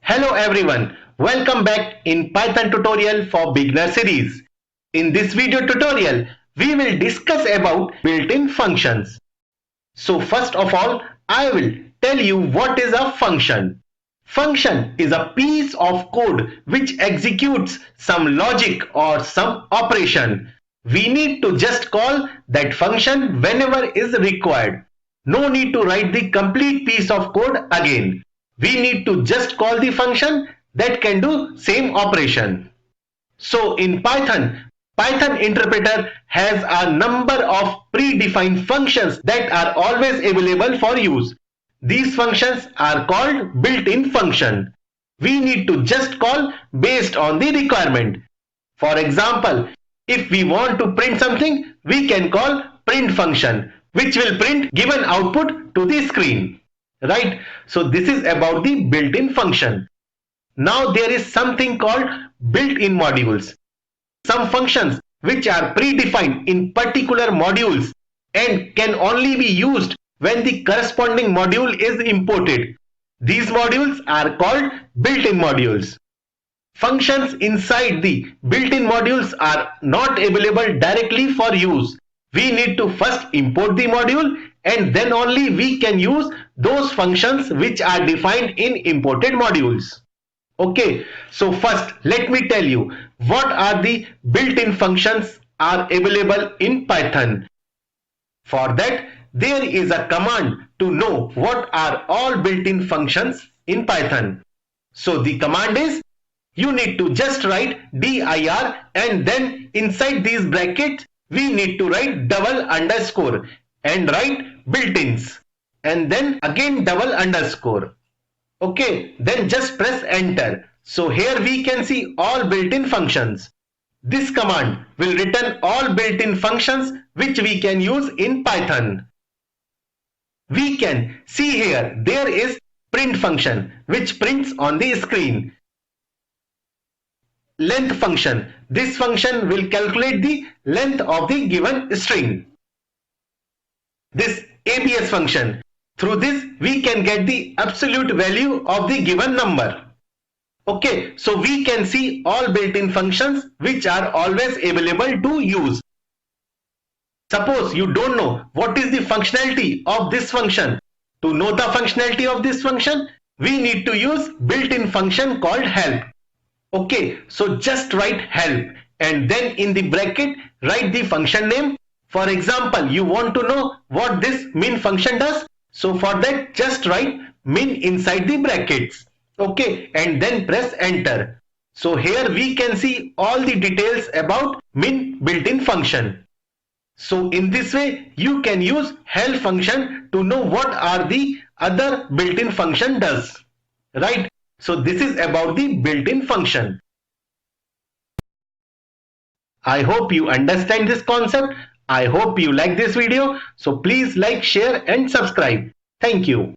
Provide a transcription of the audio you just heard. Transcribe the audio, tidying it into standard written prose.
Hello everyone, welcome back in Python tutorial for beginner series. In this video tutorial, we will discuss about built-in functions. So first of all, I will tell you what is a function. Function is a piece of code which executes some logic or some operation. We need to just call that function whenever is required. No need to write the complete piece of code again. We need to just call the function that can do same operation. So in Python interpreter has a number of predefined functions that are always available for use. These functions are called built-in function. We need to just call based on the requirement. For example, if we want to print something, we can call print function, which will print given output to the screen. Right? So this is about the built-in function. Now there is something called built-in modules. Some functions which are predefined in particular modules and can only be used when the corresponding module is imported. These modules are called built-in modules. Functions inside the built-in modules are not available directly for use. We need to first import the module and then only we can use those functions which are defined in imported modules. Okay, so first let me tell you what are the built-in functions are available in Python. For that, there is a command to know what are all built-in functions in Python. So the command is you need to just write dir and then inside these brackets we need to write double underscore and write built-ins and then again double underscore. Okay, then just press enter. So here we can see all built-in functions. This command will return all built-in functions which we can use in Python. We can see here there is print function which prints on the screen. Length function. This function will calculate the length of the given string. This abs function. Through this we can get the absolute value of the given number. Okay, so we can see all built-in functions which are always available to use. Suppose you don't know what is the functionality of this function. To know the functionality of this function, we need to use built-in function called help. Okay, so just write help and then in the bracket write the function name. For example, you want to know what this min function does. So for that just write min inside the brackets. Okay, and then press enter. So here we can see all the details about min built-in function. So in this way you can use help function to know what are the other built-in function does. Right? So this is about the built-in function. I hope you understand this concept. I hope you like this video. So please like, share and subscribe. Thank you.